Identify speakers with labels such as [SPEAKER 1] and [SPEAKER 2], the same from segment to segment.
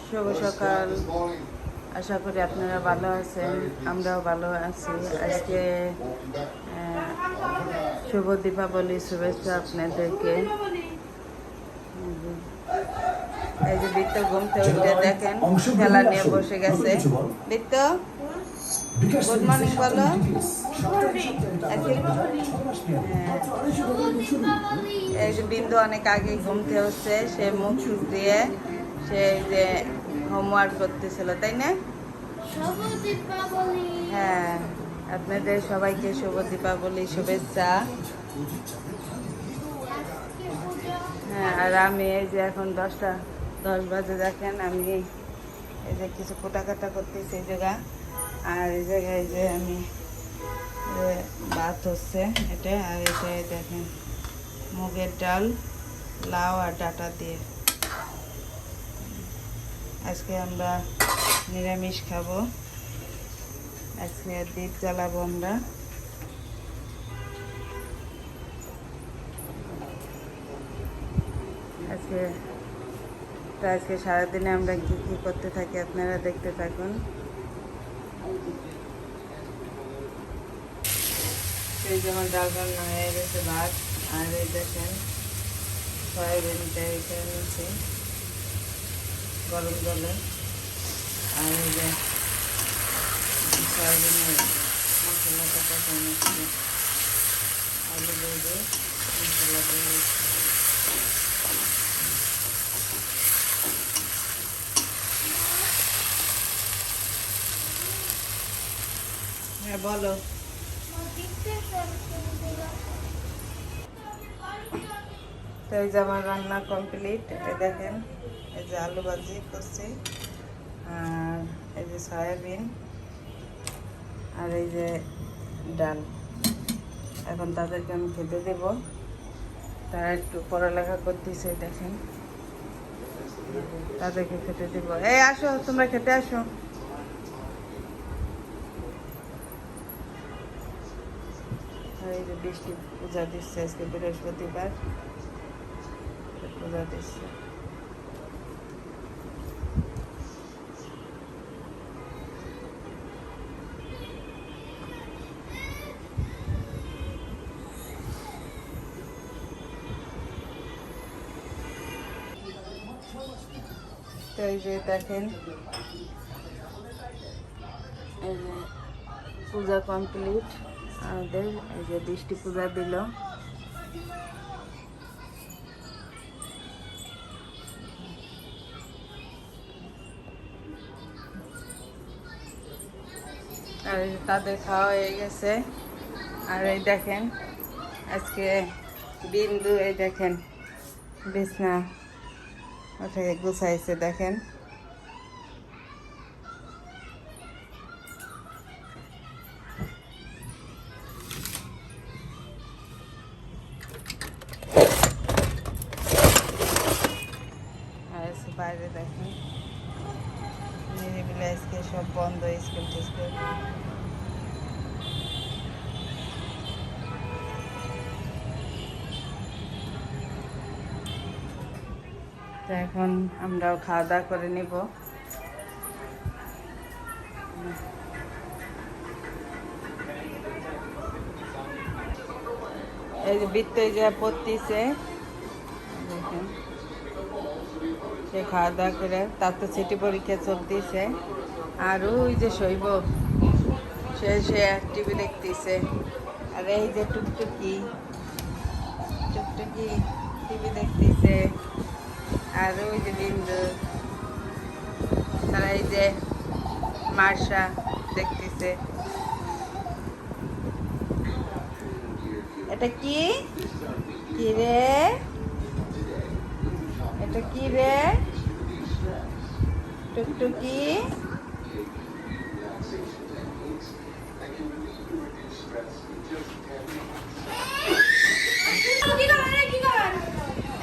[SPEAKER 1] শুভ সকাল। আশা করি আপনারা ভালো আছেন, আমরাও ভালো আছি। আজকে শুভ দীপাবলি, শুভেচ্ছা আপনাদেরকে। এই যে বৃত্ত ঘুম থেকে উঠে দেখেন খেলা নিয়ে বসে গেছে। বৃত্ত গুড মর্নিং বলো। এই যে বিন্দু অনেক আগে ঘুম থেকে উঠছে, সে মুখ সুখ দিয়ে সে যে হোমওয়ার্ক করতেছিল, তাই না? হ্যাঁ, আপনাদের সবাইকে শুভ দীপাবলি শুভেচ্ছা। হ্যাঁ, আর আমি এই যে এখন 10 বাজে, দেখেন আমি এই যে কিছু কাটা করতেছি এই জায়গা। আর এই জায়গায় যে আমি ভাত হচ্ছে এটা, আর এটা দেখেন মুগের ডাল, লাউ আর ডাঁটা দিয়ে। আজকে আমরা নিরামিষ খাবো, আজকে দ্বীপ জ্বালাবো আমরা। আজকে সারাদিনে আমরা কি কি করতে থাকি আপনারা দেখতে থাকুন। এই যেমন ডাল রান্না হয়ে গেছে, ভাত, আর এই দেখেন সয়াবিনটা এটা নিচ্ছে গরম জলে। আর এই যে সয়াবিনের মশলাটা কষা নিচ্ছে, আলু দিয়ে মশলা দিয়ে। হ্যাঁ বলো। তো এই যে আমার রান্না কমপ্লিট। এই দেখেন এই যে আলু ভাজি করছি, আর এই যে সয়াবিন, আর এই যে ডাল। এখন তাদেরকে আমি খেতে দেব, তারা একটু পড়ালেখা করতেছে। দেখেন তাদেরকে খেতে দেব। এই আসো, তোমরা খেতে আসো। এই যে বৃষ্টি পূজা দিচ্ছে, আজকে বৃহস্পতিবার পূজা দিচ্ছে। তো এই যে দেখেন এই যে পূজা কমপ্লিট আমাদের। এই যে বৃষ্টি পূজা দিল। আর তাদের খাওয়া হয়ে গেছে। আর এই দেখেন আজকে বিন্দু এই দেখেন বিছনা ওঠে গুছাইছে, দেখেন। আর বাইরে দেখেন নিরিবিলি, আজকে সব বন্ধ, স্কুল টিস্কুল। তো এখন আমরাও খাওয়া দাওয়া করে নিব। এই যে বৃত্ত যে পড়তিছে, দেখেন সে খাওয়া দাওয়া করে, তার তো সিটি পরীক্ষা চলতেছে। আর ওই যে শৈব সে টিভি দেখতেছে। আর এই যে টুকটুকি টিভি দেখতেছে। আর ওই যে বিন্দু, তারা এই যে মার্শা দেখতেছে। এটা কি রে? এটা কি রে? টুকটুকি।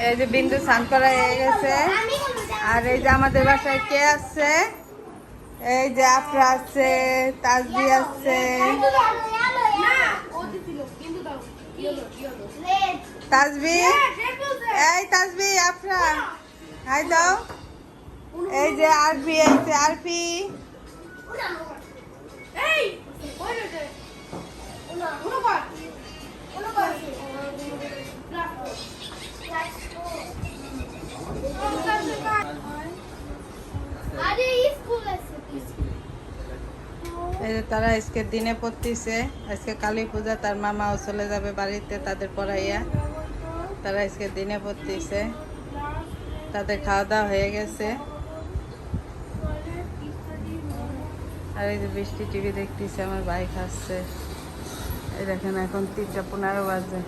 [SPEAKER 1] এই যে বিন্দু স্নান করা হয়ে গেছে। আর এই যে আমাদের বাসায় কে আছে? এই যে আফরা আছে, তাজবি আছে। তাজবি, এই তাজবি, আফরা, হাই দাও। এই যে আরফি আইছে, আরফি এই যে তারা আজকে দিনে পড়তেছে, আজকে কালী পূজা, তার মামাও চলে যাবে বাড়িতে তাদের পড়াইয়া। তারা আজকে দিনে পড়তেছে, তাদের খাওয়া দাওয়া হয়ে গেছে। আর এই যে বৃষ্টি টিভি দেখতেছে, আমার ভাই খাচ্ছে। এই দেখেন এখন 3:15 বাজে।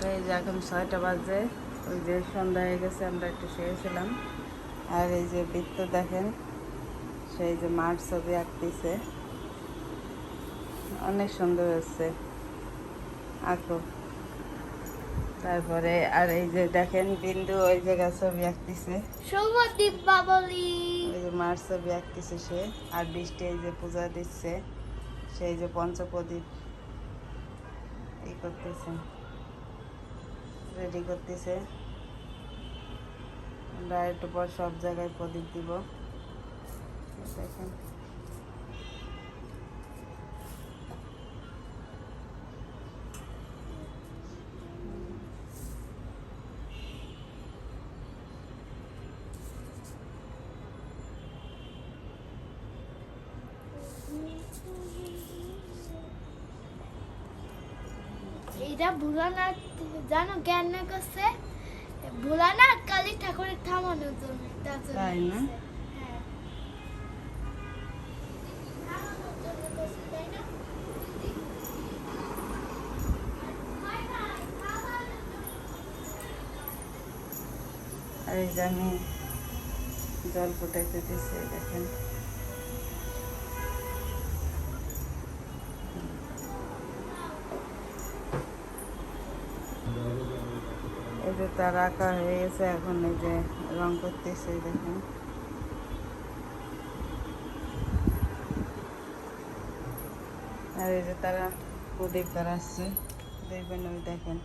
[SPEAKER 1] এই যে এখন 6টা বাজে, ওই যে সন্ধ্যা হয়ে গেছে, আমরা একটু শুয়েছিলাম। আর এই যে বৃত্ত দেখেন, সেই যে মার ছবি আঁকতেছে, অনেক সুন্দর হচ্ছে, আঁকো। তারপরে আর এই যে দেখেন বিন্দু ওই জায়গায় ছবি আঁকতেছে,
[SPEAKER 2] শুভ দীপাবলি।
[SPEAKER 1] ওই যে মার ছবি আঁকতেছে সে। আর বৃষ্টি এই যে পূজা দিচ্ছে, সেই যে পঞ্চপ্রদীপ এই করতেছে, রেডি করতেছে। আমরা একটু পর সব জায়গায় প্রদীপ দিব, দেখেন।
[SPEAKER 2] এটা ভোলানাথ জানো জ্ঞান না করছে, ভোলানাথ কালী ঠাকুরের থামানোর জন্য।
[SPEAKER 1] তাই না?
[SPEAKER 2] হ্যাঁ। থামানোর জন্য করছে, তাই না?
[SPEAKER 1] আর এই যে আমি জল ফুটাইতে দিচ্ছি, দেখেন। এই যে তার আঁকা হয়ে গেছে, এখন এই যে রং করতেছে, দেখেন। আর এই যে তারা প্রদীপ ধরাচ্ছে, দেখবেন ওই দেখেন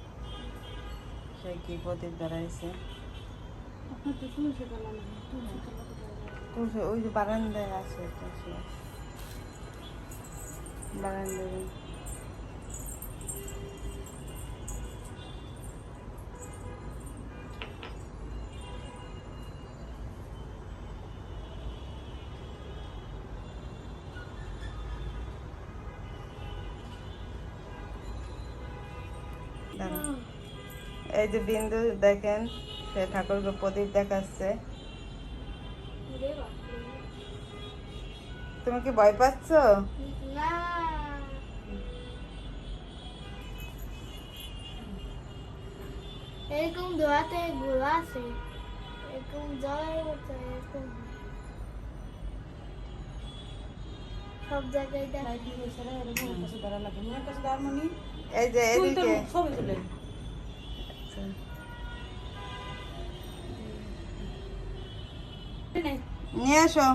[SPEAKER 1] সে কি প্রদীপ ধরাইছে। তুলসী ওই যে বারান্দায় আছে, তুলসী বারান্দায়। এই যে বিন্দু দেখেন, সে ঠাকুরকে প্রদীপ দেখাচ্ছে। তুমি কি ভয় পাচ্ছ?
[SPEAKER 2] না, এরকম ধোয়াতে গোলা আছে, এরকম জলের মতো, এরকম সব জায়গায় দেখা।
[SPEAKER 1] এই যে এদিকে নিয়ে আসো,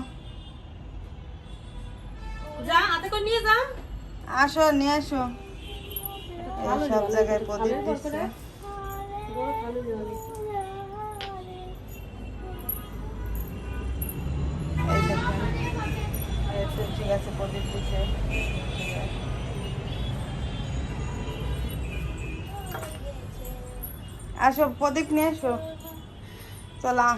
[SPEAKER 1] আসো নিয়ে আসো। এই সব জায়গায় প্রদীপ দিচ্ছে। এই দেখেন, এই তুলসী গাছে প্রদীপ দিচ্ছে। আসো প্রদীপ নিয়ে আসো, চলা।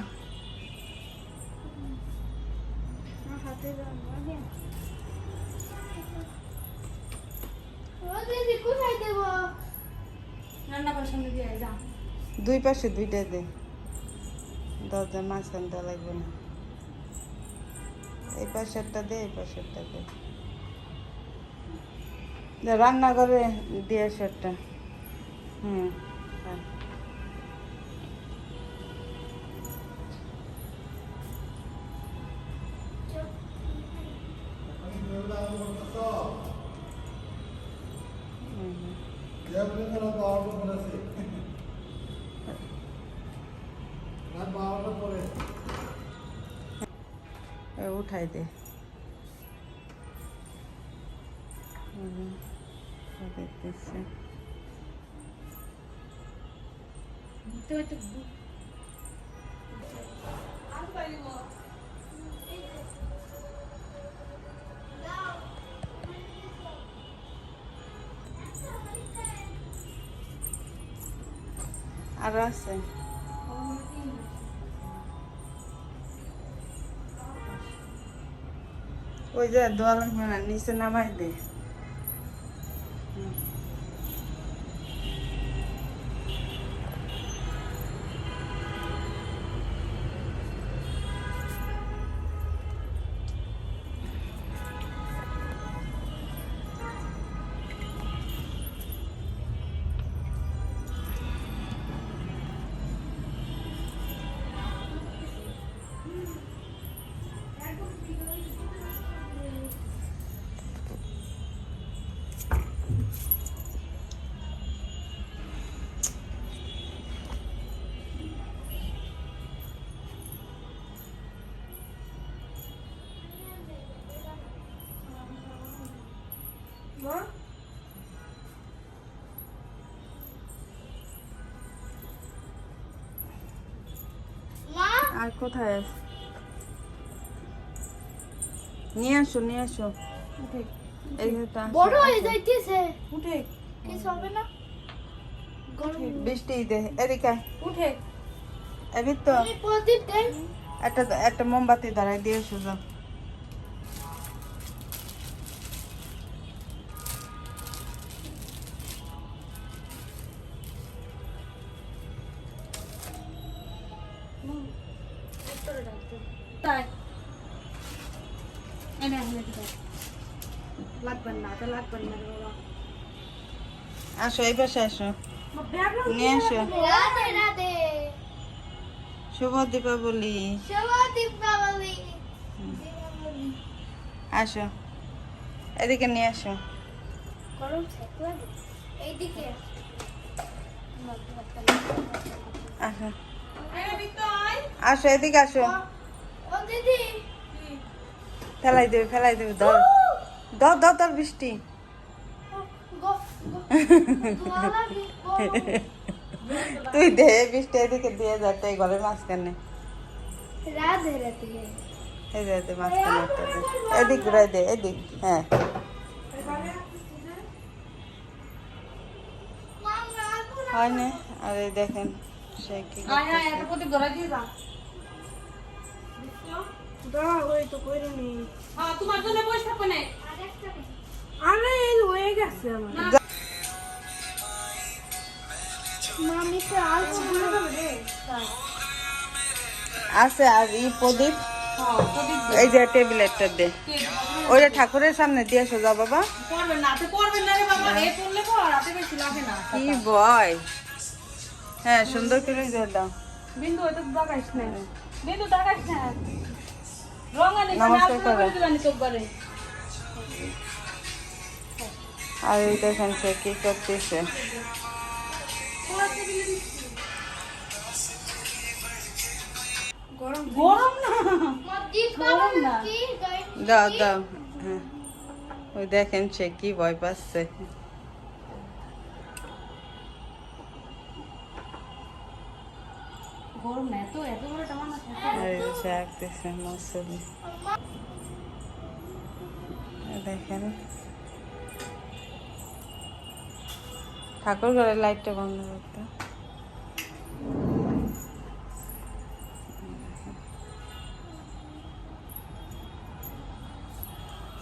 [SPEAKER 2] কোথায় দেব?
[SPEAKER 1] দুই পাশে দুইটা দে, দরজার মাঝখানটা লাগবে না। এই পাশেরটা দে, এই পাশেরটা দে। রান্নাঘরে দিয়ে সেটটা। হুম, হ্যাঁ। উঠাই দে। দেখতেছে আরো আছে ওই যে দোয়া লাগবে না নিচে নামাই দে
[SPEAKER 2] মা
[SPEAKER 1] আর কোথায় আছে নিয়ে আসো এই যে তো আসো,
[SPEAKER 2] বড় হয়ে
[SPEAKER 1] আসো।
[SPEAKER 2] যাইতেছে
[SPEAKER 3] উঠে
[SPEAKER 2] কিছু হবে না গরম
[SPEAKER 1] বৃষ্টি দে এদিকে আয়।
[SPEAKER 3] উঠে
[SPEAKER 1] এবি তো
[SPEAKER 2] তুমি প্রদীপ দেন
[SPEAKER 1] একটা মোমবাতি ধরাই দিয়ে এসো যাও
[SPEAKER 3] তাই এনে এনে দিতে লাগবেন না এটা লাগবেন না রে বাবা
[SPEAKER 1] আসো এই পাশে আসো
[SPEAKER 3] মা ব্যাগ নাও
[SPEAKER 1] নিয়ে আসো
[SPEAKER 2] রাধে রাধে
[SPEAKER 1] শুভ দীপাবলি
[SPEAKER 2] শুভ দীপাবলি
[SPEAKER 1] আসো এদিকে নিয়ে আসো
[SPEAKER 2] গরম ছেক লাগে এইদিকে
[SPEAKER 1] আসো
[SPEAKER 3] এনে দিতে হয়
[SPEAKER 1] আসো এদিকে আসো
[SPEAKER 2] ও দিদি
[SPEAKER 1] ফেলাই দেবে ধর ধর বৃষ্টি
[SPEAKER 2] গো দোয়া লাগে
[SPEAKER 1] তুই দে বৃষ্টি এদিকে দিয়ে যাচ্ছে এই ঘরের মাঝখানে
[SPEAKER 2] রাধে রাধে
[SPEAKER 1] এই যে মাঝখানে একটা দে এদিক ঘুরাই দে এদিক হ্যাঁ হয় না আর এই দেখেন সে কি
[SPEAKER 3] আয় আয়
[SPEAKER 1] করতেছে।
[SPEAKER 3] এটা প্রতি ধরে দিয়ে যা
[SPEAKER 4] দাঁড়া ওই তো করে নি
[SPEAKER 3] হ্যাঁ তোমার জন্য বসে থাকবে না
[SPEAKER 2] আরেকটা নেই।
[SPEAKER 4] আরে এই হয়ে গেছে আমার
[SPEAKER 2] মামি তো আলছে
[SPEAKER 1] আছে আর এই প্রদীপ
[SPEAKER 3] হ্যাঁ প্রদীপ
[SPEAKER 1] এই যে টেবিলেটটা দে ওইটা ঠাকুরের সামনে দিয়ে এসো যাও বাবা
[SPEAKER 3] করবেন না তো করবেন না রে বাবা এ করলে পর রাতে বেশি লাগে না
[SPEAKER 1] কি ভয় হ্যাঁ সুন্দর করে দিয়ে দাও
[SPEAKER 3] বিন্দু ওই তো দাগাইস না বিন্দু দাগাইস না রঙানি
[SPEAKER 1] নমস্কার করো।
[SPEAKER 3] দিবানি তো করে
[SPEAKER 1] আর এই দেখেন সে কি করতেছে
[SPEAKER 3] গরম না
[SPEAKER 2] মা দিস
[SPEAKER 3] গরম না।
[SPEAKER 2] কি গাই
[SPEAKER 1] দাও হ্যাঁ ওই দেখেন সে কি ভয় পাচ্ছে
[SPEAKER 3] গরম না এত এত বড় টামান আছে
[SPEAKER 1] আর এই যে সে আঁকতেছে মৌসুমি দেখেন ঠাকুর ঘরের লাইটটা বন্ধ করতে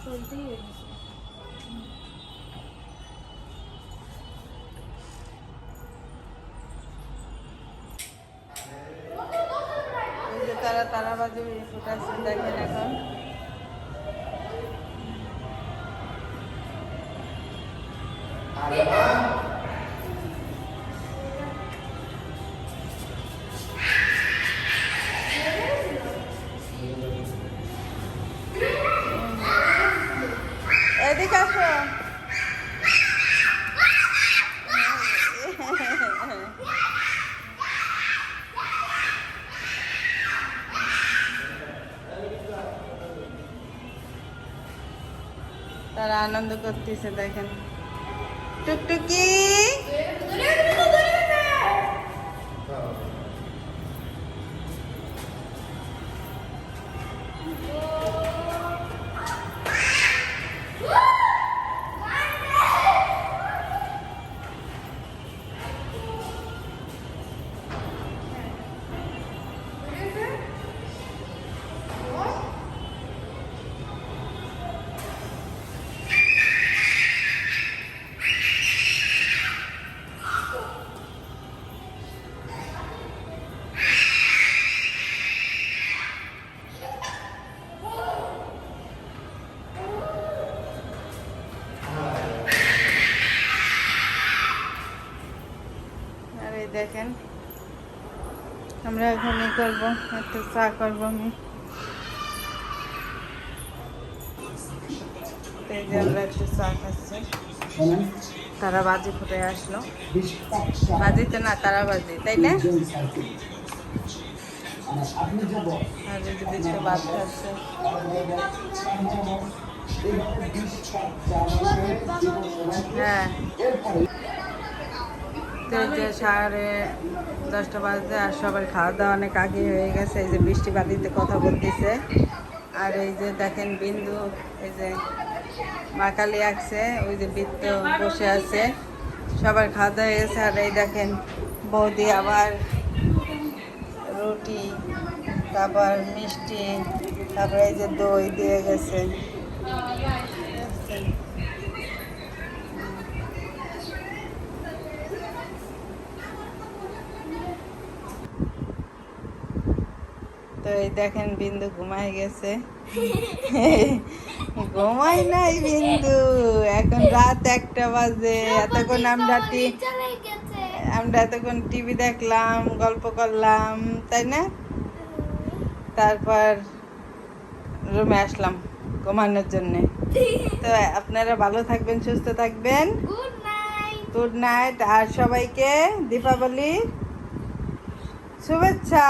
[SPEAKER 3] চলতেই রয়েছে
[SPEAKER 1] ওই যে তারা বাজে ফুটাচ্ছে দেখেন এখন এদিকে আসো তারা আনন্দ করতেছে দেখেন টুকটুকি আর এই দেখেন আমরা এখন ই করবো, একটু চা করবো আমি। তো এই যে আমরা একটু চা খাচ্ছি। তারা বাজি ফুটে আসলো, বাজিতে না তারা বাজি, তাই না? আর এই যে বিস্কুট ভাত খাচ্ছে। হ্যাঁ, তো এই যে 10:30 বাজে আর সবার খাওয়া দাওয়া অনেক আগে হয়ে গেছে। এই যে বৃষ্টি বাড়িতে কথা বলতেছে। আর এই যে দেখেন বিন্দু, এই যে মাকালি আঁকছে, ওই যে বৃত্ত বসে আছে, সবার খাওয়া দাওয়া হয়ে গেছে। আর এই দেখেন বৌদি আবার রুটি, তারপর মিষ্টি, তারপরে এই যে দই দিয়ে গেছে। তো এই দেখেন বিন্দু ঘুমাই গেছে। ঘুমাই নাই বিন্দু, এখন রাত 1টা বাজে। এতক্ষণ আমরা এতক্ষণ টিভি দেখলাম, গল্প করলাম, তাই না? তারপর রুমে আসলাম ঘুমানোর জন্যে। তো আপনারা ভালো থাকবেন, সুস্থ থাকবেন।
[SPEAKER 2] Good night.
[SPEAKER 1] Good night. আর সবাইকে দীপাবলি শুভেচ্ছা।